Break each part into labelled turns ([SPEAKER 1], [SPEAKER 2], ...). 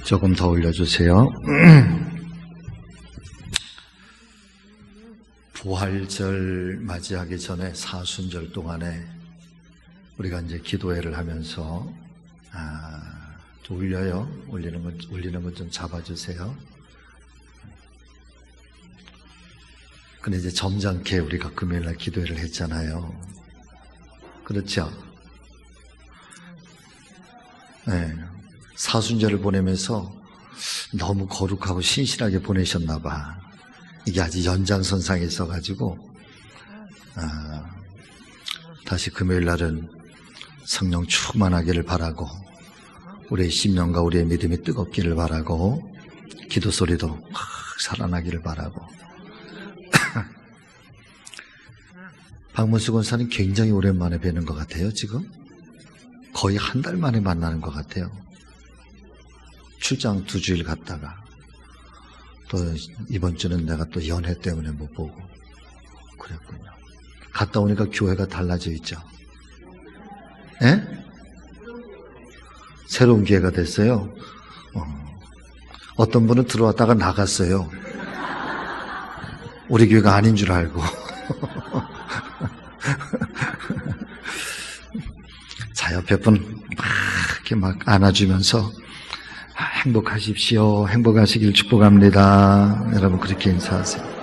[SPEAKER 1] 조금 더 올려주세요. 부활절 맞이하기 전에 사순절 동안에 우리가 이제 기도회를 하면서 좀 올려요. 올리는 건 좀 잡아주세요. 근데 이제 점잖게 우리가 금요일날 기도회를 했잖아요. 그렇죠? 네. 사순절을 보내면서 너무 거룩하고 신실하게 보내셨나 봐. 이게 아직 연장선상에 있어가지고 다시 금요일날은 성령 충만하기를 바라고 우리의 심령과 우리의 믿음이 뜨겁기를 바라고 기도 소리도 확 살아나기를 바라고. 박문수 권사님 굉장히 오랜만에 뵈는 것 같아요. 지금 거의 한 달 만에 만나는 것 같아요. 출장 2주일 갔다가 또 이번 주는 내가 또 연애 때문에 못 보고 그랬군요. 갔다 오니까 교회가 달라져 있죠. 예? 새로운 기회가 됐어요. 어떤 분은 들어왔다가 나갔어요. 우리 교회가 아닌 줄 알고. 자, 옆에 분 이렇게 막 안아주면서 행복하십시오. 행복하시길 축복합니다. 여러분 그렇게 인사하세요.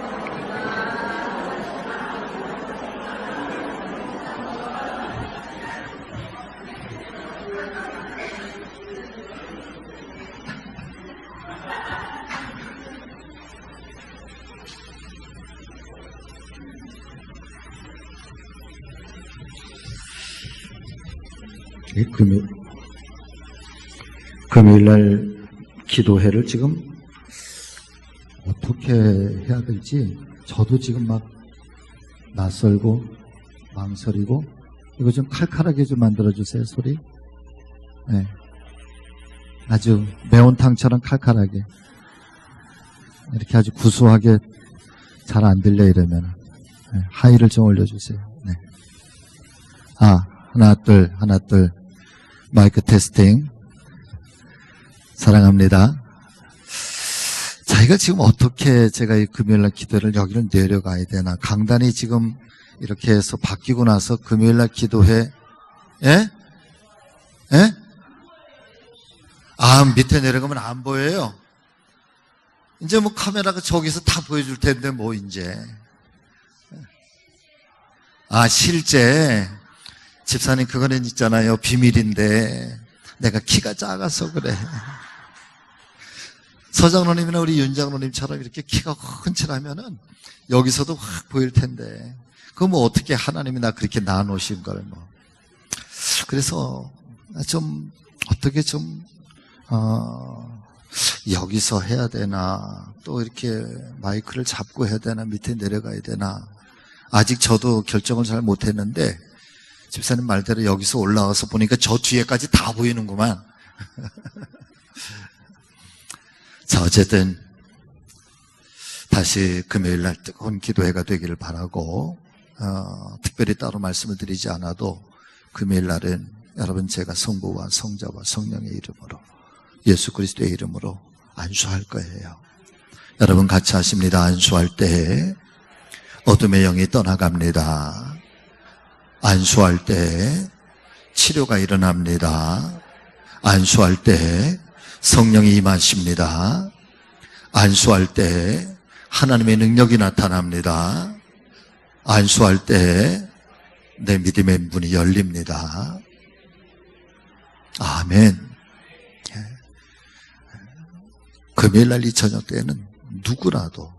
[SPEAKER 1] 금요일날 기도회를 지금 어떻게 해야 될지 저도 지금 막 낯설고 망설이고. 이거 좀 칼칼하게 좀 만들어주세요. 소리. 네. 아주 매운탕처럼 칼칼하게 이렇게 아주 구수하게 잘 안 들려 이러면 네. 하이를 좀 올려주세요. 네. 하나 둘 마이크 테스팅. 사랑합니다. 자, 이거 지금 어떻게 제가 이 금요일날 기도를 여기를 내려가야 되나. 강단이 지금 이렇게 해서 바뀌고 나서 금요일날 기도회, 예? 예? 밑에 내려가면 안 보여요. 이제 뭐 카메라가 저기서 다 보여줄 텐데 뭐 이제. 실제 집사님 그거는 있잖아요. 비밀인데 내가 키가 작아서 그래. 서장로님이나 우리 윤장로님처럼 이렇게 키가 큰 채 하면은 여기서도 확 보일 텐데 그거 뭐 어떻게 하나님이 나 그렇게 나누신 걸 뭐. 그래서 좀 어떻게 좀 여기서 해야 되나 또 이렇게 마이크를 잡고 해야 되나 밑에 내려가야 되나 아직 저도 결정을 잘 못했는데 집사님 말대로 여기서 올라와서 보니까 저 뒤에까지 다 보이는구만. 자, 어쨌든 다시 금요일날 뜨거운 기도회가 되기를 바라고 특별히 따로 말씀을 드리지 않아도 금요일날은 여러분 제가 성부와 성자와 성령의 이름으로 예수 그리스도의 이름으로 안수할 거예요. 여러분 같이 하십니다. 안수할 때 어둠의 영이 떠나갑니다. 안수할 때 치료가 일어납니다. 안수할 때 성령이 임하십니다. 안수할 때 하나님의 능력이 나타납니다. 안수할 때 내 믿음의 문이 열립니다. 아멘. 금요일날 이 저녁 때는 누구라도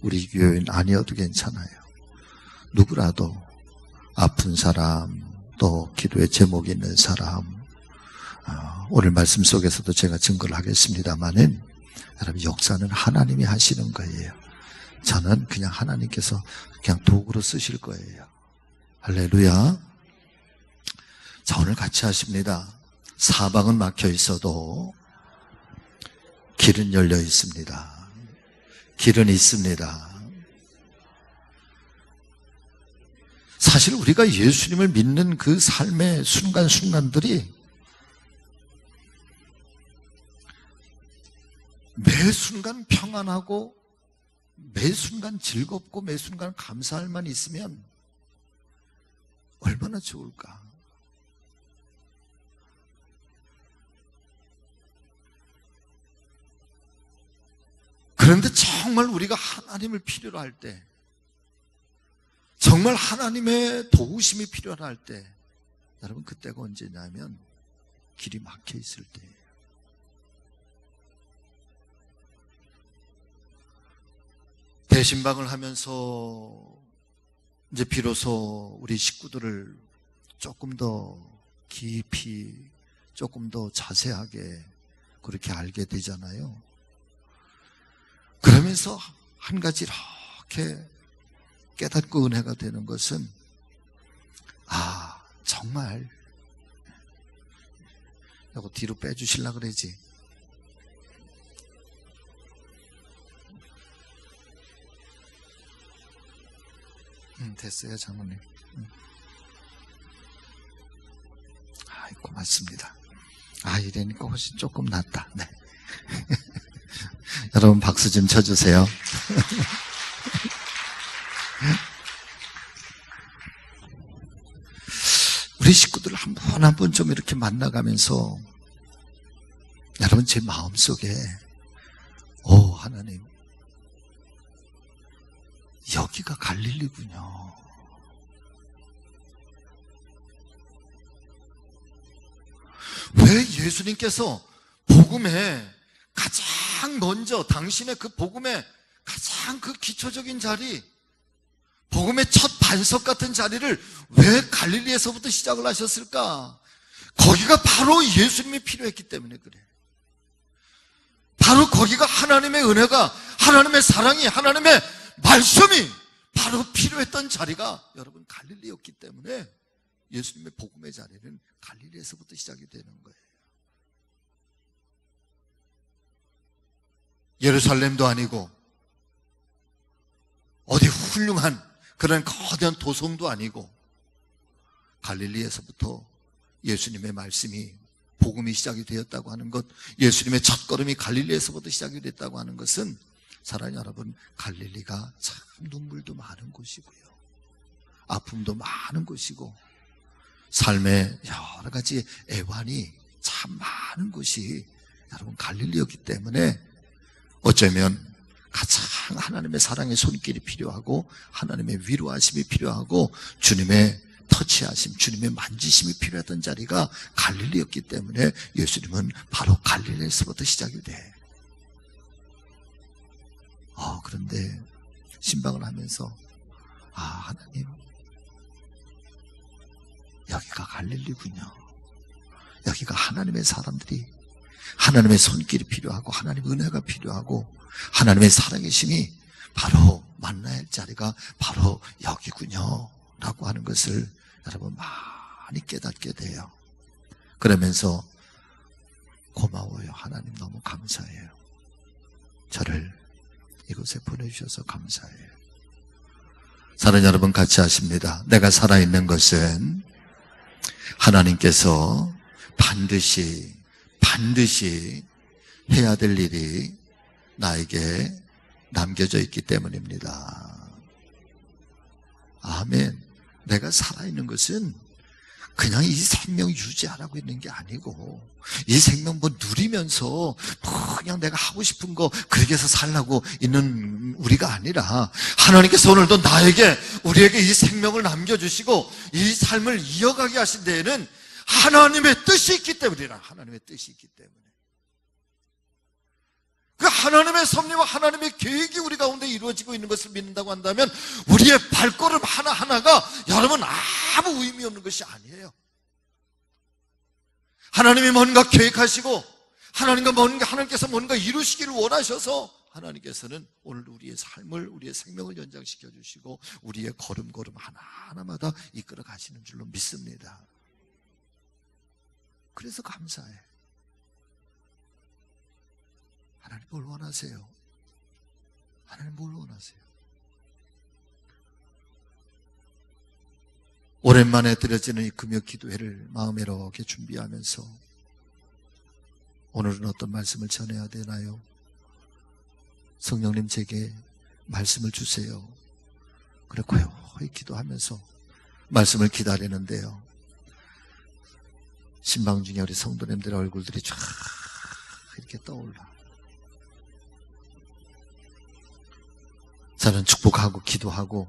[SPEAKER 1] 우리 교회는 아니어도 괜찮아요. 누구라도 아픈 사람 또 기도의 제목이 있는 사람 오늘 말씀 속에서도 제가 증거를 하겠습니다마는 여러분 역사는 하나님이 하시는 거예요. 저는 그냥 하나님께서 그냥 도구로 쓰실 거예요. 할렐루야. 자, 오늘 같이 하십니다. 사방은 막혀 있어도 길은 열려 있습니다. 길은 있습니다. 사실 우리가 예수님을 믿는 그 삶의 순간순간들이 매 순간 평안하고 매 순간 즐겁고 매 순간 감사할 만 있으면 얼마나 좋을까. 그런데 정말 우리가 하나님을 필요로 할 때, 정말 하나님의 도우심이 필요로 할 때, 여러분 그때가 언제냐면 길이 막혀 있을 때예요. 대신방을 하면서 이제 비로소 우리 식구들을 조금 더 깊이, 조금 더 자세하게 그렇게 알게 되잖아요. 그러면서 한 가지 이렇게 깨닫고 은혜가 되는 것은, 아, 정말 이거 뒤로 빼주시려고 그러지. 됐어요, 장모님. 아이, 고맙습니다. 아, 이러니까 훨씬 조금 낫다. 네. 여러분 박수 좀 쳐주세요. 우리 식구들 한 번 한 번 좀 이렇게 만나가면서, 여러분 제 마음속에, 오 하나님, 여기가 갈릴리군요. 왜 예수님께서 복음에 가장 먼저, 당신의 그 복음의 가장 그 기초적인 자리, 복음의 첫 반석 같은 자리를 왜 갈릴리에서부터 시작을 하셨을까? 거기가 바로 예수님이 필요했기 때문에 그래. 바로 거기가 하나님의 은혜가, 하나님의 사랑이, 하나님의 말씀이 바로 필요했던 자리가 여러분 갈릴리였기 때문에 예수님의 복음의 자리는 갈릴리에서부터 시작이 되는 거예요. 예루살렘도 아니고 어디 훌륭한 그런 거대한 도성도 아니고 갈릴리에서부터 예수님의 말씀이, 복음이 시작이 되었다고 하는 것, 예수님의 첫걸음이 갈릴리에서부터 시작이 됐다고 하는 것은, 사랑하는 여러분, 갈릴리가 참 눈물도 많은 곳이고요, 아픔도 많은 곳이고, 삶의 여러 가지 애환이 참 많은 곳이 여러분 갈릴리였기 때문에 어쩌면 가장 하나님의 사랑의 손길이 필요하고, 하나님의 위로하심이 필요하고, 주님의 터치하심, 주님의 만지심이 필요했던 자리가 갈릴리였기 때문에 예수님은 바로 갈릴리에서부터 시작이 돼. 그런데 신방을 하면서, 아, 하나님, 여기가 갈릴리군요. 여기가 하나님의 사람들이, 하나님의 손길이 필요하고, 하나님의 은혜가 필요하고, 하나님의 살아계심이 바로 만나야 할 자리가 바로 여기군요 라고 하는 것을 여러분 많이 깨닫게 돼요. 그러면서 고마워요, 하나님 너무 감사해요, 저를 이곳에 보내주셔서 감사해요. 사랑하는 여러분 같이 하십니다. 내가 살아있는 것은 하나님께서 반드시 해야 될 일이 나에게 남겨져 있기 때문입니다. 아멘. 내가 살아있는 것은 그냥 이 생명 유지하라고 있는 게 아니고, 이 생명 누리면서 그냥 내가 하고 싶은 거 그렇게 해서 살라고 있는 우리가 아니라, 하나님께서 오늘도 우리에게 이 생명을 남겨주시고 이 삶을 이어가게 하신 데에는 하나님의 뜻이 있기 때문이라. 하나님의 뜻이 있기 때문에. 그 하나님의 섭리와 하나님의 계획이 우리 가운데 이루어지고 있는 것을 믿는다고 한다면, 우리의 발걸음 하나하나가 여러분 아무 의미 없는 것이 아니에요. 하나님이 뭔가 계획하시고, 하나님께서 뭔가 이루시기를 원하셔서, 하나님께서는 오늘 우리의 삶을, 우리의 생명을 연장시켜 주시고 우리의 걸음걸음 하나하나마다 이끌어 가시는 줄로 믿습니다. 그래서 감사해. 하나님 뭘 원하세요? 하나님 뭘 원하세요? 오랜만에 드려지는 이 금요 기도회를 마음에 이렇게 준비하면서 오늘은 어떤 말씀을 전해야 되나요? 성령님 제게 말씀을 주세요. 그래 고요히 기도하면서 말씀을 기다리는데요, 신방 중에 우리 성도님들의 얼굴들이 쫙 이렇게 떠올라. 저는 축복하고 기도하고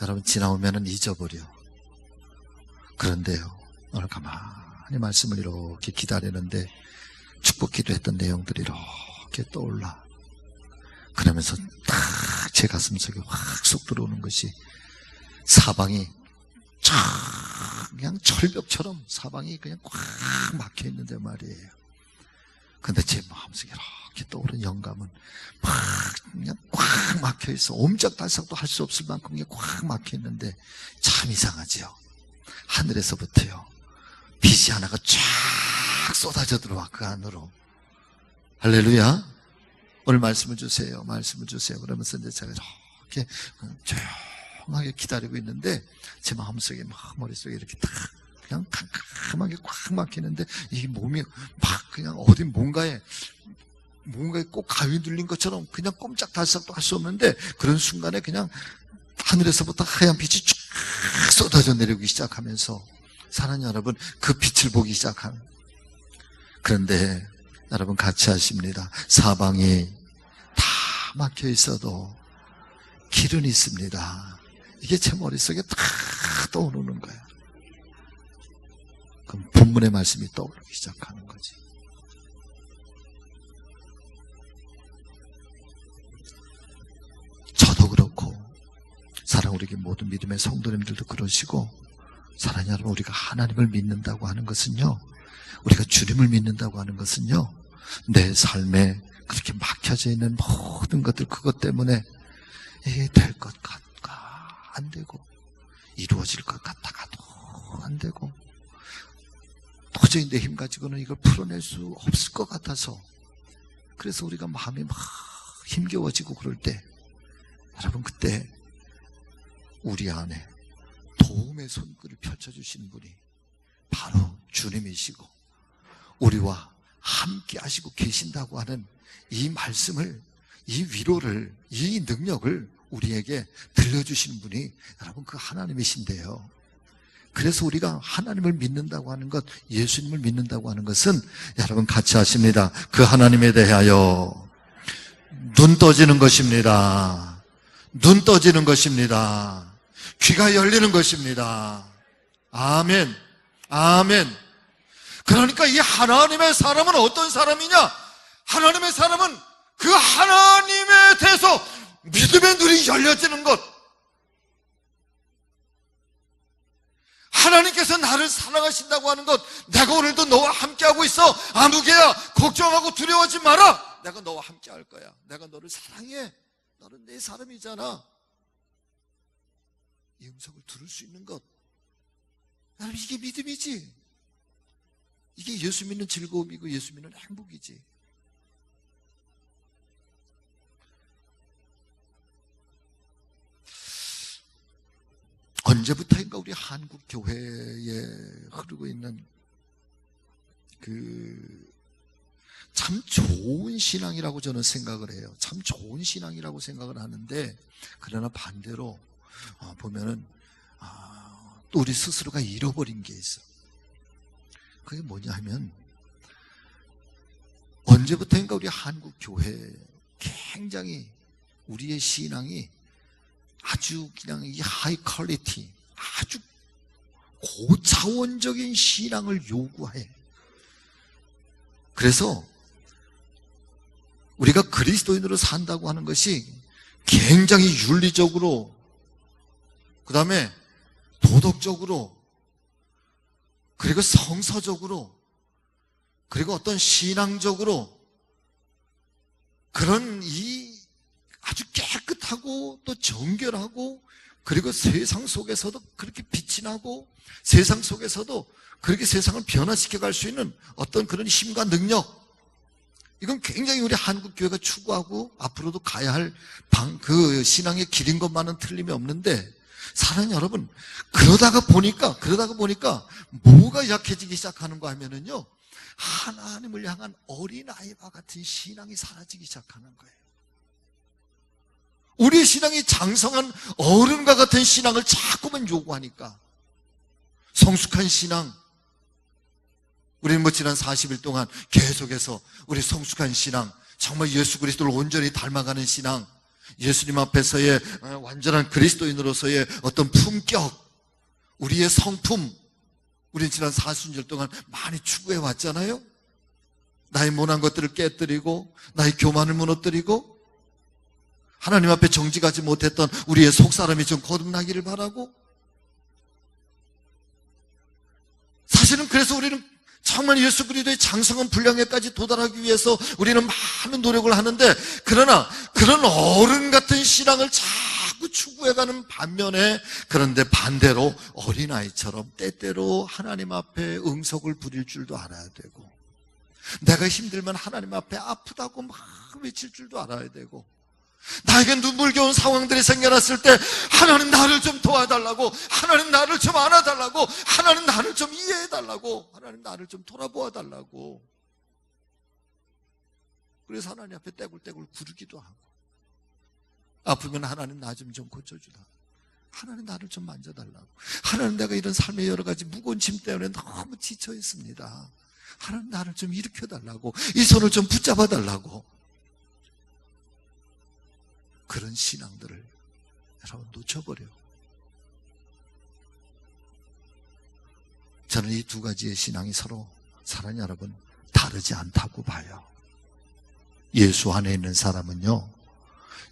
[SPEAKER 1] 여러분 지나오면은 잊어버려. 그런데요, 오늘 가만히 말씀을 이렇게 기다리는데 축복 기도했던 내용들이 이렇게 떠올라. 그러면서 딱 제 가슴속에 확 쏙 들어오는 것이, 사방이 쫙 그냥 철벽처럼 사방이 그냥 꽉 막혀 있는데 말이에요. 근데 제 마음속에 이렇게 떠오른 영감은 막 그냥 꽉 막혀 있어. 옴짝달싹도 할 수 없을 만큼 그냥 꽉 막혀 있는데, 참 이상하지요. 하늘에서부터요 빛이 하나가 쫙 쏟아져 들어와 그 안으로. 할렐루야. 오늘 말씀을 주세요. 말씀을 주세요. 그러면서 이제 제가 이렇게 조용하게 기다리고 있는데, 제 마음속에 막 머릿속에 이렇게 딱 그냥 캄캄하게 꽉 막히는데, 이 몸이 막 그냥 어디 뭔가에 꼭 가위 눌린 것처럼 그냥 꼼짝달싹도 할 수 없는데, 그런 순간에 그냥 하늘에서부터 하얀 빛이 쫙 쏟아져 내려오기 시작하면서, 사랑하는 여러분, 그 빛을 보기 시작한. 그런데 여러분 같이 하십니다. 사방이 다 막혀 있어도 길은 있습니다. 이게 제 머릿속에 딱 떠오르는 거예요. 그럼 본문의 말씀이 떠오르기 시작하는 거지. 저도 그렇고 사랑 우리 모든 믿음의 성도님들도 그러시고, 사랑하는 여러분, 우리가 하나님을 믿는다고 하는 것은요, 우리가 주님을 믿는다고 하는 것은요, 내 삶에 그렇게 막혀져 있는 모든 것들, 그것 때문에 이게 될 것 같가 안 되고, 이루어질 것 같다가도 안 되고, 도저히 내 힘 가지고는 이걸 풀어낼 수 없을 것 같아서, 그래서 우리가 마음이 막 힘겨워지고 그럴 때, 여러분 그때 우리 안에 도움의 손길을 펼쳐주시는 분이 바로 주님이시고 우리와 함께 하시고 계신다고 하는 이 말씀을, 이 위로를, 이 능력을 우리에게 들려주시는 분이 여러분 그 하나님이신데요. 그래서 우리가 하나님을 믿는다고 하는 것, 예수님을 믿는다고 하는 것은 여러분 같이 하십니다. 그 하나님에 대하여 눈 떠지는 것입니다. 눈 떠지는 것입니다. 귀가 열리는 것입니다. 아멘. 아멘. 그러니까 이 하나님의 사람은 어떤 사람이냐? 하나님의 사람은 그 하나님에 대해서 믿음의 눈이 열려지는 것. 하나님께서 나를 사랑하신다고 하는 것, 내가 오늘도 너와 함께하고 있어. 아무개야, 걱정하고 두려워하지 마라. 내가 너와 함께할 거야. 내가 너를 사랑해. 너는 내 사람이잖아. 이 음성을 들을 수 있는 것, 여러분 이게 믿음이지. 이게 예수 믿는 즐거움이고 예수 믿는 행복이지. 언제부터인가 우리 한국 교회에 흐르고 있는 참 좋은 신앙이라고 저는 생각을 해요. 참 좋은 신앙이라고 생각을 하는데, 그러나 반대로 보면은 또 우리 스스로가 잃어버린 게 있어. 그게 뭐냐 하면, 언제부터인가 우리 한국 교회 굉장히 우리의 신앙이 아주 그냥 이 하이 퀄리티, 아주 고차원적인 신앙을 요구해. 그래서 우리가 그리스도인으로 산다고 하는 것이 굉장히 윤리적으로, 그 다음에 도덕적으로, 그리고 성서적으로, 그리고 어떤 신앙적으로 그런 이 아주 깨끗하고 또 정결하고, 그리고 세상 속에서도 그렇게 빛이 나고, 세상 속에서도 그렇게 세상을 변화시켜 갈 수 있는 어떤 그런 힘과 능력, 이건 굉장히 우리 한국 교회가 추구하고 앞으로도 가야 할 그 신앙의 길인 것만은 틀림이 없는데, 사랑하는 여러분, 그러다가 보니까 뭐가 약해지기 시작하는가 하면은요, 하나님을 향한 어린아이와 같은 신앙이 사라지기 시작하는 거예요. 우리의 신앙이 장성한 어른과 같은 신앙을 자꾸만 요구하니까 성숙한 신앙, 우리는 지난 40일 동안 계속해서 우리 성숙한 신앙, 정말 예수 그리스도를 온전히 닮아가는 신앙, 예수님 앞에서의 완전한 그리스도인으로서의 어떤 품격, 우리의 성품, 우리는 지난 40일 동안 많이 추구해 왔잖아요. 나의 모난 것들을 깨뜨리고 나의 교만을 무너뜨리고 하나님 앞에 정직하지 못했던 우리의 속사람이 좀 거듭나기를 바라고, 사실은 그래서 우리는 정말 예수 그리스도의 장성한 분량에까지 도달하기 위해서 우리는 많은 노력을 하는데, 그러나 그런 어른 같은 신앙을 자꾸 추구해가는 반면에, 그런데 반대로 어린아이처럼 때때로 하나님 앞에 응석을 부릴 줄도 알아야 되고, 내가 힘들면 하나님 앞에 아프다고 막 외칠 줄도 알아야 되고, 나에게 눈물겨운 상황들이 생겨났을 때 하나님 나를 좀 도와달라고, 하나님 나를 좀 안아달라고, 하나님 나를 좀 이해해달라고, 하나님 나를 좀 돌아보아달라고, 그래서 하나님 앞에 떼굴떼굴 구르기도 하고, 아프면 하나님 나 좀 고쳐주라, 하나님 나를 좀 만져달라고, 하나님 내가 이런 삶의 여러 가지 무거운 짐 때문에 너무 지쳐 있습니다, 하나님 나를 좀 일으켜달라고, 이 손을 좀 붙잡아달라고. 그런 신앙들을 여러분 놓쳐버려. 저는 이 두 가지의 신앙이 서로 사랑하는 여러분 다르지 않다고 봐요. 예수 안에 있는 사람은요,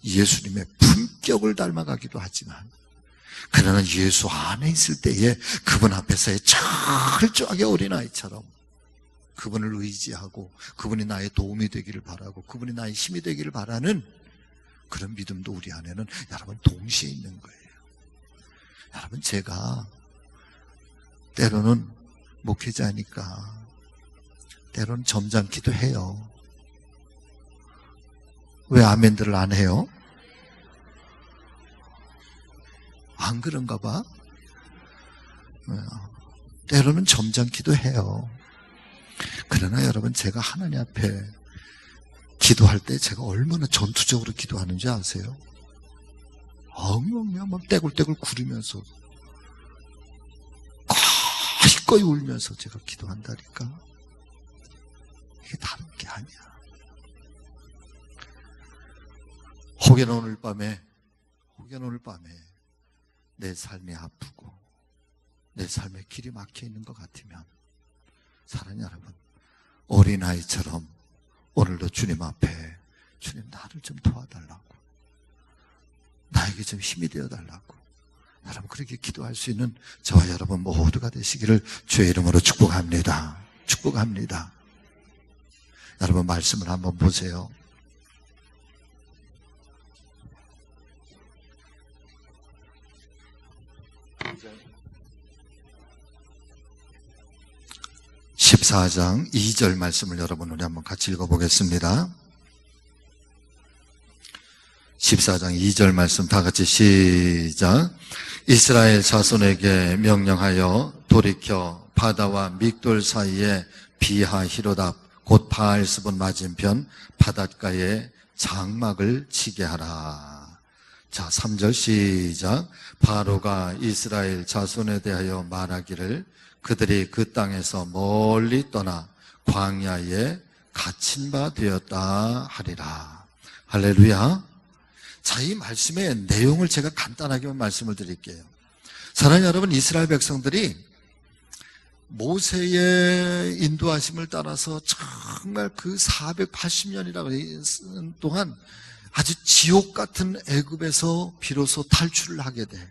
[SPEAKER 1] 예수님의 품격을 닮아가기도 하지만, 그러나 예수 안에 있을 때에 그분 앞에서의 철저하게 어린아이처럼 그분을 의지하고 그분이 나의 도움이 되기를 바라고 그분이 나의 힘이 되기를 바라는 그런 믿음도 우리 안에는 여러분 동시에 있는 거예요. 여러분, 제가 때로는 목회자니까 때로는 점잖기도 해요. 왜 아멘들을 안 해요? 안 그런가 봐. 때로는 점잖기도 해요. 그러나 여러분, 제가 하나님 앞에 기도할 때 제가 얼마나 전투적으로 기도하는지 아세요? 엉엉 막 떼굴떼굴 구르면서 거의 울면서 제가 기도한다니까. 이게 다른 게 아니야. 혹여나 오늘 밤에 내 삶이 아프고 내 삶의 길이 막혀 있는 것 같으면, 사랑하는 여러분, 어린아이처럼 오늘도 주님 앞에, 주님 나를 좀 도와달라고, 나에게 좀 힘이 되어달라고, 여러분 그렇게 기도할 수 있는 저와 여러분 모두가 되시기를 주의 이름으로 축복합니다. 축복합니다. 여러분 말씀을 한번 보세요. (14장) 2절 말씀을 여러분 우리 한번 같이 읽어보겠습니다. 14장 2절 말씀 다 같이 시작. 이스라엘 자손에게 명령하여 돌이켜 바다와 믹돌 사이에 비하히로답 곧 바알스본 맞은편 바닷가에 장막을 치게 하라. 자, 3절 시작. 바로가 이스라엘 자손에 대하여 말하기를 그들이 그 땅에서 멀리 떠나 광야에 갇힌 바 되었다 하리라. 할렐루야. 자, 이 말씀의 내용을 제가 간단하게만 말씀을 드릴게요. 사랑하는 여러분, 이스라엘 백성들이 모세의 인도하심을 따라서 정말 그 480년이라고 동안 아주 지옥 같은 애굽에서 비로소 탈출을 하게 돼.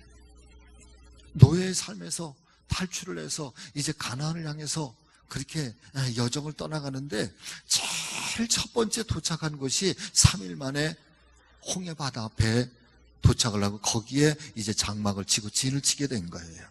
[SPEAKER 1] 노예의 삶에서 탈출을 해서 이제 가나안을 향해서 그렇게 여정을 떠나가는데, 제일 첫 번째 도착한 곳이 3일 만에 홍해 바다 앞에 도착을 하고 거기에 이제 장막을 치고 진을 치게 된 거예요.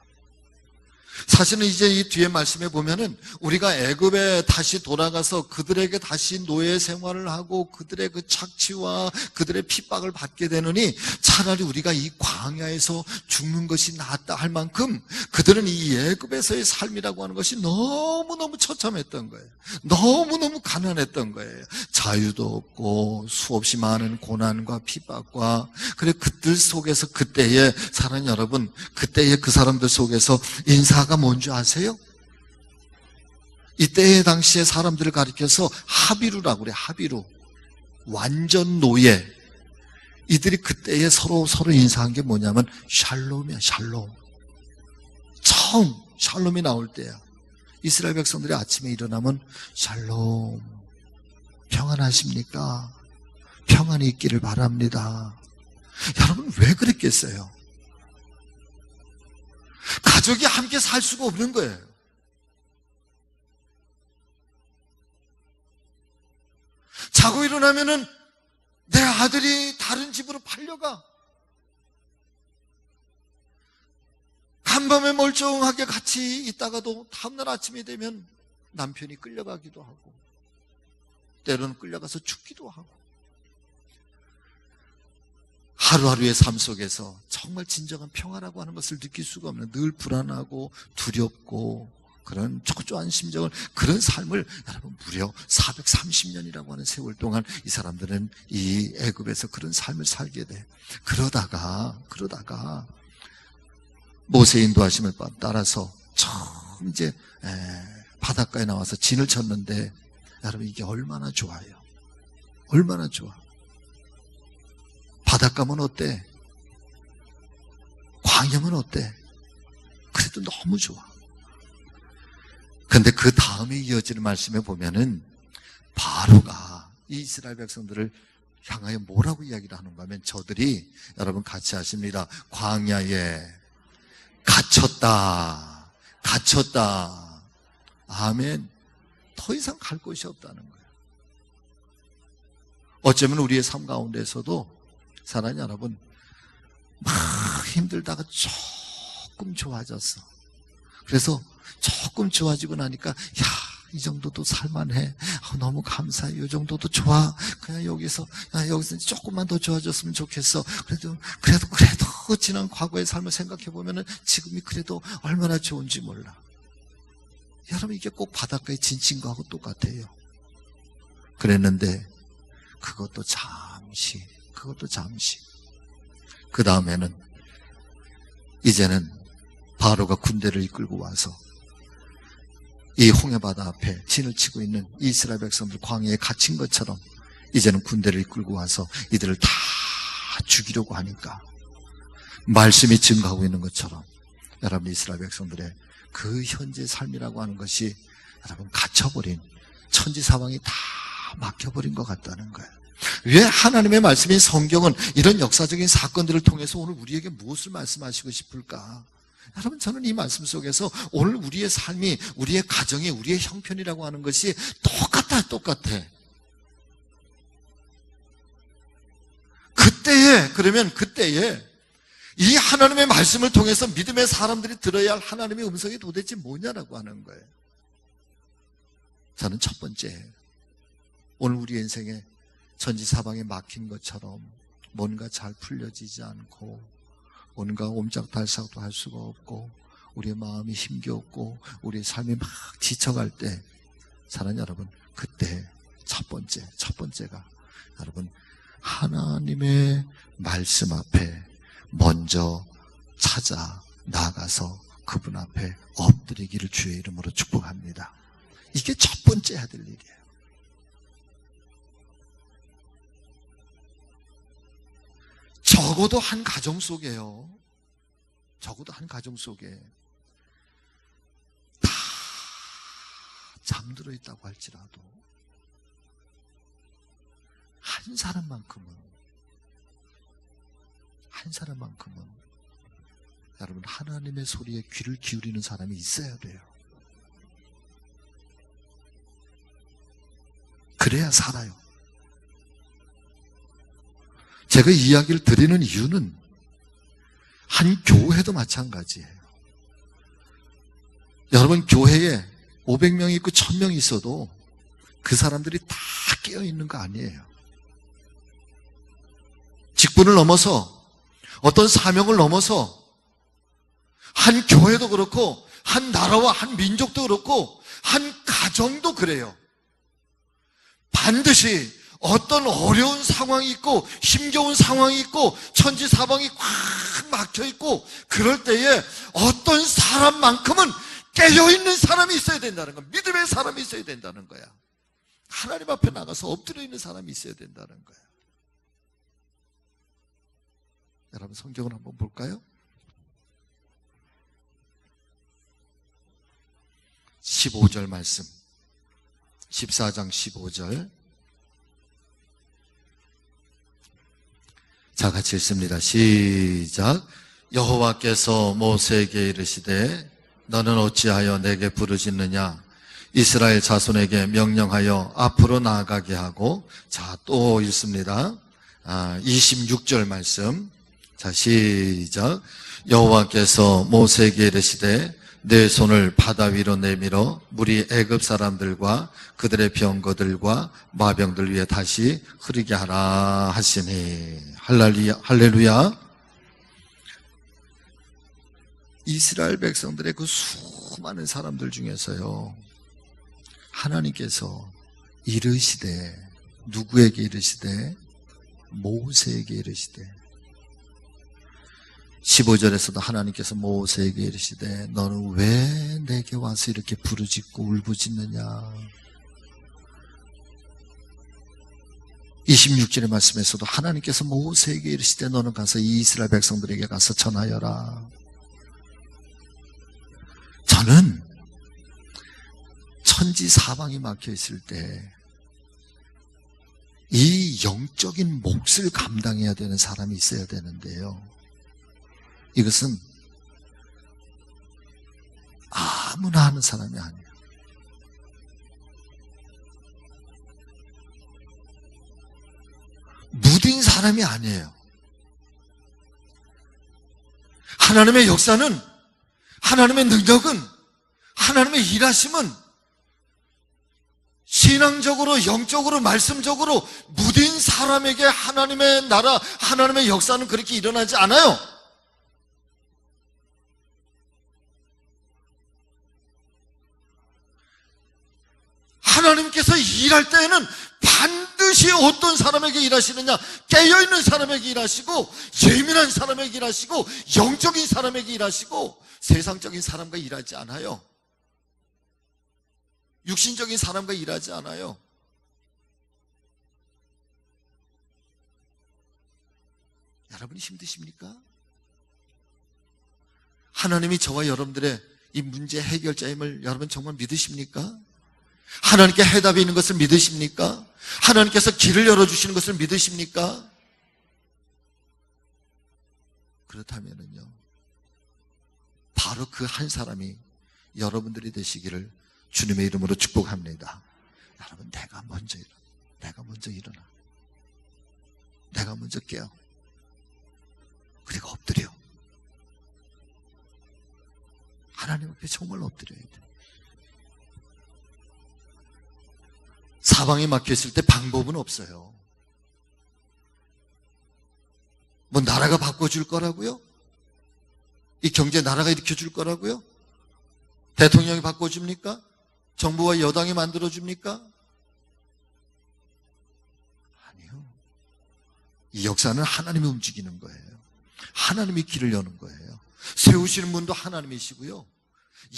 [SPEAKER 1] 사실은 이제 이 뒤에 말씀에 보면은 우리가 애굽에 다시 돌아가서 그들에게 다시 노예 생활을 하고 그들의 그 착취와 그들의 핍박을 받게 되느니 차라리 우리가 이 광야에서 죽는 것이 낫다 할 만큼 그들은 이 애굽에서의 삶이라고 하는 것이 너무너무 처참했던 거예요. 너무너무 가난했던 거예요. 자유도 없고 수없이 많은 고난과 핍박과, 그래 그들 속에서 그때의 사랑 여러분, 그때의 그 사람들 속에서 인사가 뭔지 아세요? 이때의 당시에 사람들을 가리켜서 하비루라고 그래. 하비루, 완전 노예. 이들이 그때에 서로 인사한 게 뭐냐면 샬롬이야. 샬롬. 처음 샬롬이 나올 때야. 이스라엘 백성들이 아침에 일어나면 샬롬, 평안하십니까? 평안이 있기를 바랍니다. 여러분 왜 그랬겠어요? 가족이 함께 살 수가 없는 거예요. 자고 일어나면은 내 아들이 다른 집으로 팔려가. 간밤에 멀쩡하게 같이 있다가도 다음날 아침이 되면 남편이 끌려가기도 하고 때로는 끌려가서 죽기도 하고, 하루하루의 삶 속에서 정말 진정한 평화라고 하는 것을 느낄 수가 없는, 늘 불안하고 두렵고 그런 초조한 심정을, 그런 삶을 여러분 무려 430년이라고 하는 세월 동안 이 사람들은 이 애굽에서 그런 삶을 살게 돼. 그러다가 모세의 인도하심을 따라서 처음 이제 바닷가에 나와서 진을 쳤는데 여러분 이게 얼마나 좋아요. 얼마나 좋아. 바닷가면 어때? 광야면 어때? 그래도 너무 좋아. 근데 그 다음에 이어지는 말씀에 보면은 바로가 이 이스라엘 백성들을 향하여 뭐라고 이야기를 하는가 하면, 저들이 여러분 같이 하십니다. 광야에 갇혔다. 아멘. 더 이상 갈 곳이 없다는 거예요. 어쩌면 우리의 삶 가운데서도 사랑하는 여러분, 막 힘들다가 조금 좋아졌어. 그래서 조금 좋아지고 나니까 이 정도도 살만해. 너무 감사해. 이 정도도 좋아. 그냥 여기서 조금만 더 좋아졌으면 좋겠어. 그래도 지난 과거의 삶을 생각해 보면은 지금이 그래도 얼마나 좋은지 몰라. 여러분 이게 꼭 바닷가에 진친 거하고 똑같아요. 그랬는데 그것도 잠시. 그 다음에는 이제는 바로가 군대를 이끌고 와서 이 홍해바다 앞에 진을 치고 있는 이스라엘 백성들 광야에 갇힌 것처럼 이제는 군대를 이끌고 와서 이들을 다 죽이려고 하니까 말씀이 증가하고 있는 것처럼 여러분 이스라엘 백성들의 그 현재 삶이라고 하는 것이 여러분 갇혀버린, 천지사방이 다 막혀버린 것 같다는 거예요. 왜 하나님의 말씀인 성경은 이런 역사적인 사건들을 통해서 오늘 우리에게 무엇을 말씀하시고 싶을까? 여러분 저는 이 말씀 속에서 오늘 우리의 삶이, 우리의 가정이, 우리의 형편이라고 하는 것이 똑같아. 그때에 이 하나님의 말씀을 통해서 믿음의 사람들이 들어야 할 하나님의 음성이 도대체 뭐냐라고 하는 거예요. 저는 첫 번째, 오늘 우리 인생에 천지사방에 막힌 것처럼 뭔가 잘 풀려지지 않고 뭔가 옴짝달싹도 할 수가 없고 우리의 마음이 힘겹고 우리의 삶이 막 지쳐갈 때, 사랑하는 여러분, 그때 첫 번째가 여러분 하나님의 말씀 앞에 먼저 찾아 나가서 그분 앞에 엎드리기를 주의 이름으로 축복합니다. 이게 첫 번째 해야 될 일이에요. 적어도 한 가정 속에요. 적어도 한 가정 속에 다 잠들어 있다고 할지라도 한 사람만큼은 여러분 하나님의 소리에 귀를 기울이는 사람이 있어야 돼요. 그래야 살아요. 제가 이 이야기를 드리는 이유는 한 교회도 마찬가지예요. 여러분, 교회에 500명이 있고 1000명이 있어도 그 사람들이 다 깨어있는 거 아니에요. 직분을 넘어서, 어떤 사명을 넘어서 한 교회도 그렇고 한 나라와 한 민족도 그렇고 한 가정도 그래요. 반드시 어떤 어려운 상황이 있고 힘겨운 상황이 있고 천지사방이 꽉 막혀있고 그럴 때에 어떤 사람만큼은 깨어있는 사람이 있어야 된다는 거야. 믿음의 사람이 있어야 된다는 거야. 하나님 앞에 나가서 엎드려 있는 사람이 있어야 된다는 거야. 여러분, 성경을 한번 볼까요? 15절 말씀, 14장 15절. 자, 같이 읽습니다. 시작. 여호와께서 모세에게 이르시되 너는 어찌하여 내게 부르짖느냐? 이스라엘 자손에게 명령하여 앞으로 나아가게 하고. 자, 또 읽습니다. 26절 말씀. 자, 시작. 여호와께서 모세에게 이르시되 내 손을 바다 위로 내밀어 물이 애굽 사람들과 그들의 병거들과 마병들 위에 다시 흐르게 하라 하시니. 할렐루야. 이스라엘 백성들의 그 수많은 사람들 중에서요, 하나님께서 이르시되, 누구에게 이르시되? 모세에게 이르시되. 15절에서도 하나님께서 모세에게 이르시되 너는 왜 내게 와서 이렇게 부르짖고 울부짖느냐? 26절의 말씀에서도 하나님께서 모세에게 이르시되 너는 가서 이스라엘 백성들에게 가서 전하여라. 저는 천지 사방이 막혀 있을 때 이 영적인 몫을 감당해야 되는 사람이 있어야 되는데요, 이것은 아무나 하는 사람이 아니에요. 무딘 사람이 아니에요. 하나님의 역사는, 하나님의 능력은, 하나님의 일하심은 신앙적으로, 영적으로, 말씀적으로 무딘 사람에게 하나님의 나라, 하나님의 역사는 그렇게 일어나지 않아요. 하나님께서 일할 때에는 반드시 어떤 사람에게 일하시느냐? 깨어있는 사람에게 일하시고, 예민한 사람에게 일하시고, 영적인 사람에게 일하시고, 세상적인 사람과 일하지 않아요. 육신적인 사람과 일하지 않아요. 여러분이 힘드십니까? 하나님이 저와 여러분들의 이 문제 해결자임을 여러분 정말 믿으십니까? 하나님께 해답이 있는 것을 믿으십니까? 하나님께서 길을 열어주시는 것을 믿으십니까? 그렇다면요, 바로 그 한 사람이 여러분들이 되시기를 주님의 이름으로 축복합니다. 여러분, 내가 먼저 일어나. 내가 먼저 깨어. 그리고 엎드려. 하나님 앞에 정말 엎드려야 돼. 사방에 막혀있을 때 방법은 없어요. 뭐 나라가 바꿔줄 거라고요? 이 경제 나라가 일으켜줄 거라고요? 대통령이 바꿔줍니까? 정부와 여당이 만들어줍니까? 아니요. 이 역사는 하나님이 움직이는 거예요. 하나님이 길을 여는 거예요. 세우시는 분도 하나님이시고요,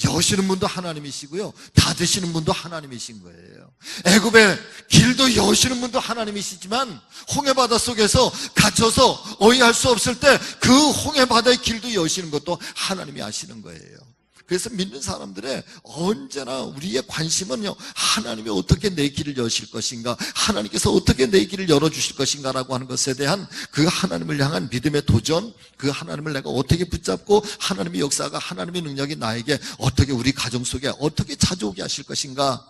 [SPEAKER 1] 여시는 분도 하나님이시고요, 닫으시는 분도 하나님이신 거예요. 애굽의 길도 여시는 분도 하나님이시지만 홍해바다 속에서 갇혀서 어이할 수 없을 때 그 홍해바다의 길도 여시는 것도 하나님이 아시는 거예요. 그래서 믿는 사람들의 언제나 우리의 관심은요, 하나님이 어떻게 내 길을 여실 것인가, 하나님께서 어떻게 내 길을 열어주실 것인가 라고 하는 것에 대한 그 하나님을 향한 믿음의 도전, 그 하나님을 내가 어떻게 붙잡고 하나님의 역사가, 하나님의 능력이 나에게 어떻게, 우리 가정 속에 어떻게 찾아오게 하실 것인가,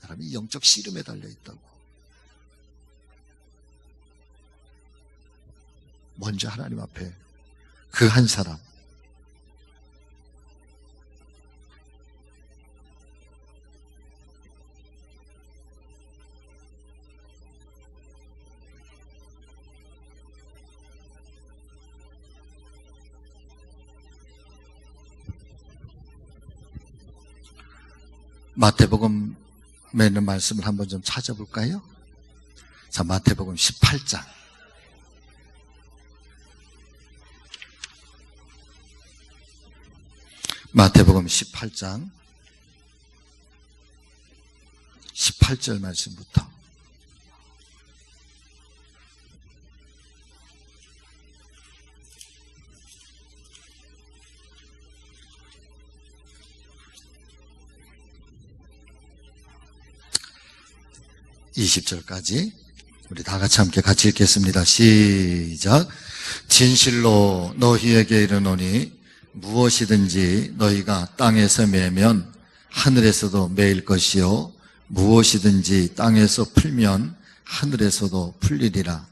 [SPEAKER 1] 사람이 영적 씨름에 달려있다고. 먼저 하나님 앞에 그 한 사람, 마태복음에 있는 말씀을 한번 좀 찾아볼까요? 자, 마태복음 18장. 마태복음 18장 18절 말씀부터. (20절까지) 우리 다 같이 함께 같이 읽겠습니다. 시작. 진실로 너희에게 이르노니 무엇이든지 너희가 땅에서 매면 하늘에서도 매일 것이요 무엇이든지 땅에서 풀면 하늘에서도 풀리리라.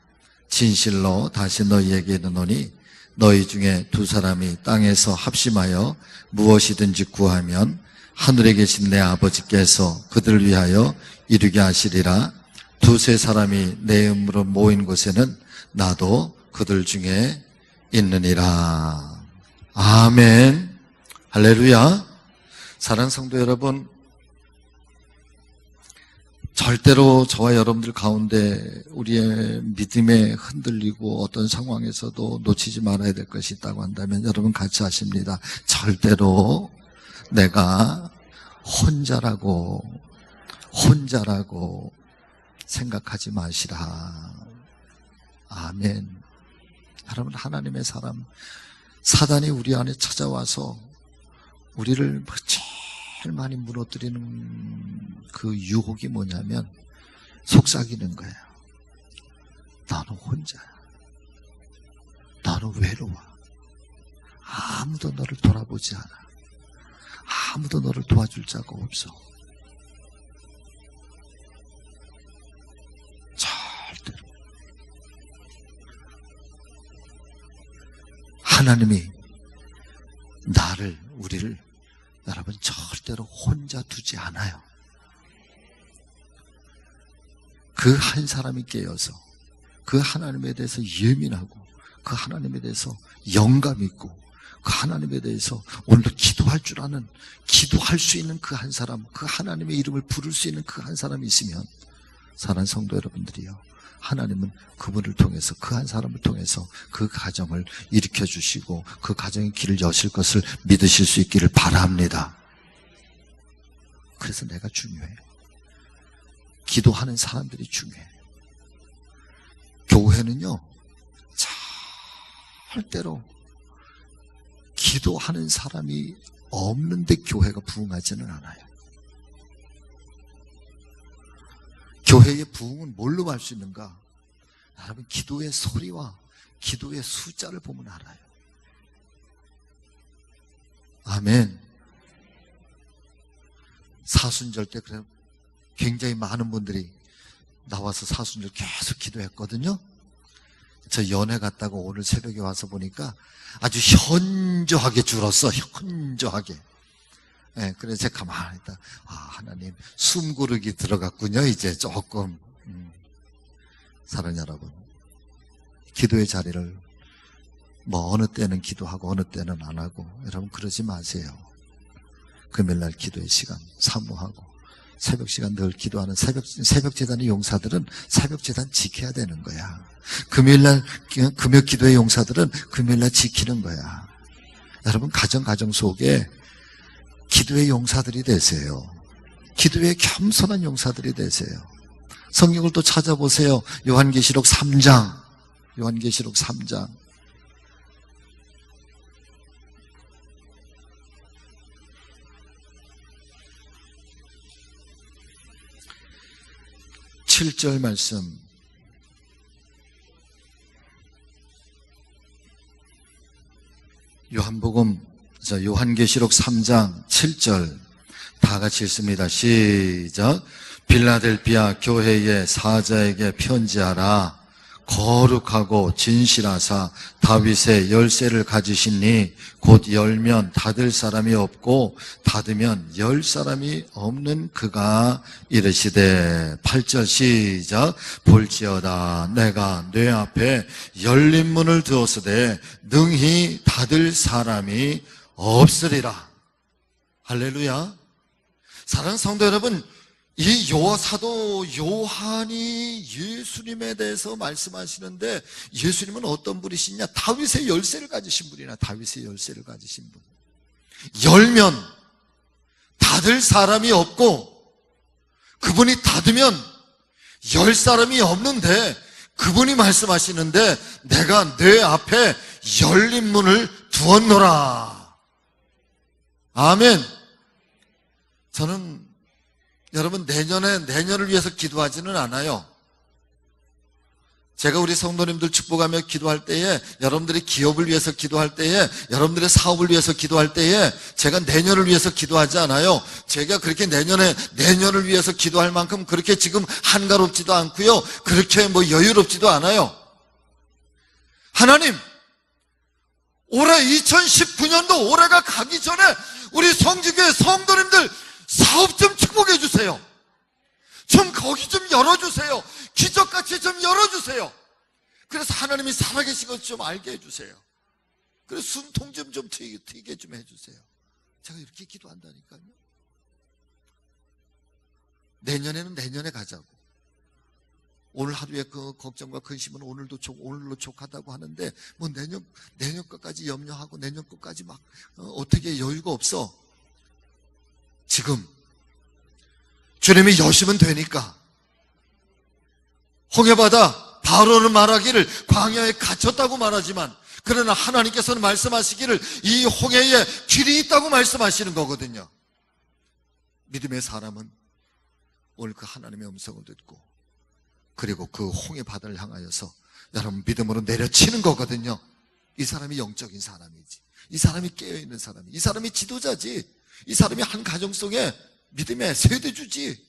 [SPEAKER 1] 진실로 다시 너희에게 이르노니 너희 중에 두 사람이 땅에서 합심하여 무엇이든지 구하면 하늘에 계신 내 아버지께서 그들을 위하여 이루게 하시리라. 두세 사람이 내 이름으로 모인 곳에는 나도 그들 중에 있느니라. 아멘. 할렐루야. 사랑하는 성도 여러분, 절대로 저와 여러분들 가운데 우리의 믿음에 흔들리고 어떤 상황에서도 놓치지 말아야 될 것이 있다고 한다면 여러분 같이 하십니다. 절대로 내가 혼자라고 생각하지 마시라. 아멘. 여러분, 하나님의 사람, 사단이 우리 안에 찾아와서 우리를 제일 많이 무너뜨리는 그 유혹이 뭐냐면 속삭이는 거예요. 나는 혼자야. 나는 외로워. 아무도 너를 돌아보지 않아. 아무도 너를 도와줄 자가 없어. 절대로. 하나님이 우리를 여러분 절대로 혼자 두지 않아요. 그 한 사람이 깨어서 그 하나님에 대해서 예민하고 그 하나님에 대해서 영감 있고 그 하나님에 대해서 오늘도 기도할 줄 아는, 기도할 수 있는 그 한 사람, 그 하나님의 이름을 부를 수 있는 그 한 사람이 있으면, 사랑하는 성도 여러분들이요, 하나님은 그분을 통해서, 그 한 사람을 통해서 그 가정을 일으켜 주시고 그 가정의 길을 여실 것을 믿으실 수 있기를 바랍니다. 그래서 내가 중요해요. 기도하는 사람들이 중요해요. 교회는요, 절대로 기도하는 사람이 없는데 교회가 부흥하지는 않아요. 교회의 부흥은 뭘로 알 수 있는가? 여러분, 기도의 소리와 기도의 숫자를 보면 알아요. 아멘. 사순절 때 그래 굉장히 많은 분들이 나와서 사순절 계속 기도했거든요. 저 연회 갔다가 오늘 새벽에 와서 보니까 아주 현저하게 줄었어. 현저하게. 네, 그래서 제가 가만히 있다. 하나님, 숨 고르기 들어갔군요. 이제 조금. 사랑하는 여러분, 기도의 자리를 어느 때는 기도하고 어느 때는 안 하고, 여러분 그러지 마세요. 금요일날 기도의 시간 사모하고 새벽 시간 늘 기도하는 새벽 제단의 용사들은 새벽 제단 지켜야 되는 거야. 금요일 기도의 용사들은 금요일날 지키는 거야. 여러분, 가정 속에 기도의 용사들이 되세요. 기도의 겸손한 용사들이 되세요. 성경을 또 찾아보세요. 요한계시록 3장. 요한계시록 3장. (7절) 말씀. 요한계시록 3장 7절 다 같이 읽습니다. 시작. 빌라델비아 교회의 사자에게 편지하라. 거룩하고 진실하사 다윗의 열쇠를 가지시니 곧 열면 닫을 사람이 없고 닫으면 열 사람이 없는 그가 이르시되. 8절 시작. 볼지어다 내가 내 앞에 열린 문을 두었으되 능히 닫을 사람이 없으리라. 할렐루야.
[SPEAKER 2] 사랑하는 성도 여러분, 이 사도 요한이 예수님에 대해서 말씀하시는데, 예수님은 어떤 분이시냐? 다윗의 열쇠를 가지신 분이나 다윗의 열쇠를 가지신 분. 열면 닫을 사람이 없고, 그분이 닫으면 열 사람이 없는데, 그분이 말씀하시는데, 내가 내 앞에 열린 문을 두었노라. 아멘. 저는 여러분 내년을 위해서 기도하지는 않아요. 제가 우리 성도님들 축복하며 기도할 때에, 여러분들의 기업을 위해서 기도할 때에, 여러분들의 사업을 위해서 기도할 때에 제가 내년을 위해서 기도하지 않아요. 제가 그렇게 내년을 위해서 기도할 만큼 그렇게 지금 한가롭지도 않고요, 그렇게 여유롭지도 않아요. 하나님, 올해 2019년도 올해가 가기 전에 우리 성지교회 성도님들 사업 좀 축복해 주세요. 좀 거기 좀 열어주세요. 기적같이 좀 열어주세요. 그래서 하나님이 살아계신 것 좀 알게 해주세요. 그래서 숨통 좀 트이게 좀 해주세요. 제가 이렇게 기도한다니까요. 내년에는 내년에 가자고. 오늘 하루에 그 걱정과 근심은 오늘로 족하다고 하는데, 내년 것까지 염려하고 내년 것까지 어떻게 여유가 없어. 지금 주님이 여시면 되니까. 홍해바다 바로는 말하기를 광야에 갇혔다고 말하지만, 그러나 하나님께서는 말씀하시기를 이 홍해에 길이 있다고 말씀하시는 거거든요. 믿음의 사람은 오늘 그 하나님의 음성을 듣고, 그리고 그 홍해바다를 향하여서 여러분 믿음으로 내려치는 거거든요. 이 사람이 영적인 사람이지, 이 사람이 깨어있는 사람이, 이 사람이 지도자지, 이 사람이 한 가정 속에 믿음의 세대주지,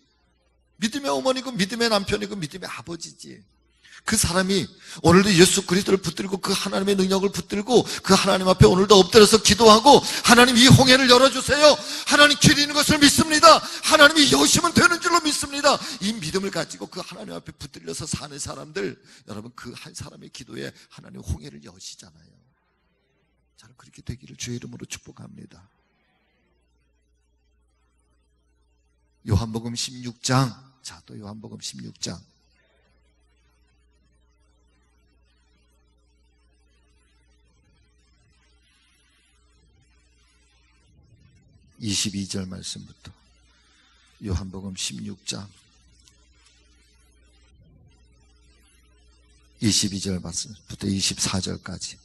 [SPEAKER 2] 믿음의 어머니고 믿음의 남편이고 믿음의 아버지지. 그 사람이 오늘도 예수 그리스도를 붙들고 그 하나님의 능력을 붙들고 그 하나님 앞에 오늘도 엎드려서 기도하고, 하나님 이 홍해를 열어주세요, 하나님 길이 있는 것을 믿습니다, 하나님이 여시면 되는 줄로 믿습니다, 이 믿음을 가지고 그 하나님 앞에 붙들려서 사는 사람들, 여러분 그 한 사람의 기도에 하나님 홍해를 여시잖아요. 저는 그렇게 되기를 주의 이름으로 축복합니다. 요한복음 16장. 자, 또 요한복음 16장. (22절) 말씀부터. 요한복음 16장 22절 말씀부터 24절까지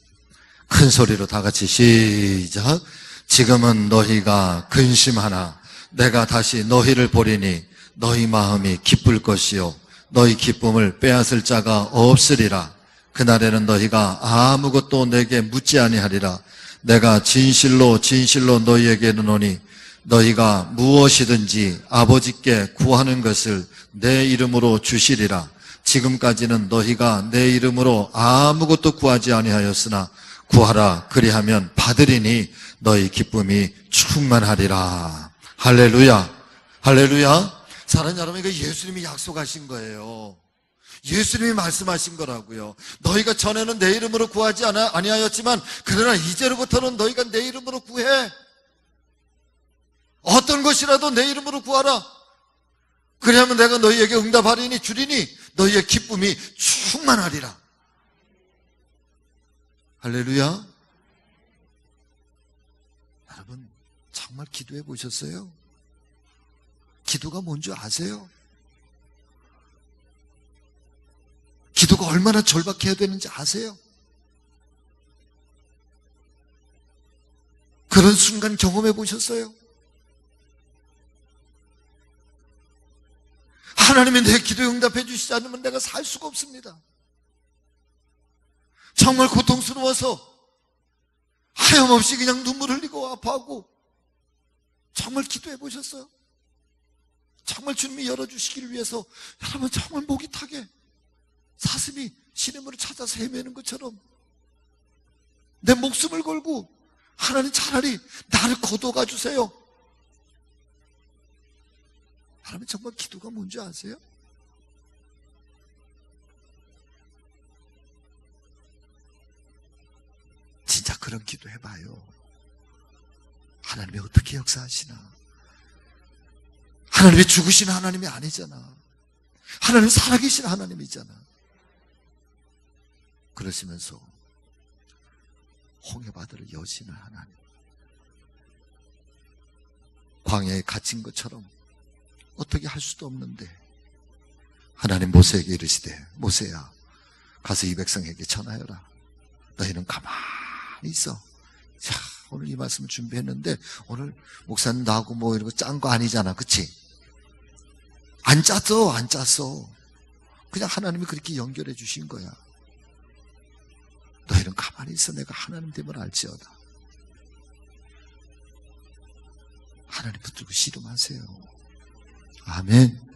[SPEAKER 2] 큰 소리로 다 같이 시작. 지금은 너희가 근심하나 내가 다시 너희를 보리니 너희 마음이 기쁠 것이요 너희 기쁨을 빼앗을 자가 없으리라. 그날에는 너희가 아무것도 내게 묻지 아니하리라. 내가 진실로 진실로 너희에게 이르노니 너희가 무엇이든지 아버지께 구하는 것을 내 이름으로 주시리라. 지금까지는 너희가 내 이름으로 아무것도 구하지 아니하였으나 구하라 그리하면 받으리니 너희 기쁨이 충만하리라. 할렐루야, 할렐루야. 사랑하는 여러분, 이거 예수님이 약속하신 거예요. 예수님이 말씀하신 거라고요. 너희가 전에는 내 이름으로 구하지 아니하였지만 그러나 이제로부터는 너희가 내 이름으로 구해. 어떤 것이라도 내 이름으로 구하라. 그리하면 내가 너희에게 응답하리니 주리니 너희의 기쁨이 충만하리라. 할렐루야. 여러분 정말 기도해 보셨어요? 기도가 뭔지 아세요? 기도가 얼마나 절박해야 되는지 아세요? 그런 순간 경험해 보셨어요? 하나님이 내 기도에 응답해 주시지 않으면 내가 살 수가 없습니다. 정말 고통스러워서 하염없이 그냥 눈물 흘리고 아파하고 정말 기도해 보셨어요? 정말 주님이 열어주시기를 위해서 여러분 정말 목이 타게 사슴이 시냇물을 찾아서 헤매는 것처럼 내 목숨을 걸고 하나님 차라리 나를 거둬가 주세요. 하나님 정말 기도가 뭔지 아세요? 진짜 그런 기도 해봐요. 하나님이 어떻게 역사하시나. 하나님이 죽으신 하나님이 아니잖아. 하나님 살아계신 하나님이잖아. 그러시면서 홍해바다를 여시는 하나님, 광야에 갇힌 것처럼 어떻게 할 수도 없는데 하나님 모세에게 이르시되, 모세야 가서 이 백성에게 전하여라. 너희는 가만히 있어. 자, 오늘 이 말씀을 준비했는데 오늘 목사님 나하고 뭐 이런 거 짠 거 아니잖아, 그치? 안 짰어. 그냥 하나님이 그렇게 연결해 주신 거야. 너희는 가만히 있어. 내가 하나님 됨을 알지어다. 하나님 붙들고 씨름하세요. 아멘.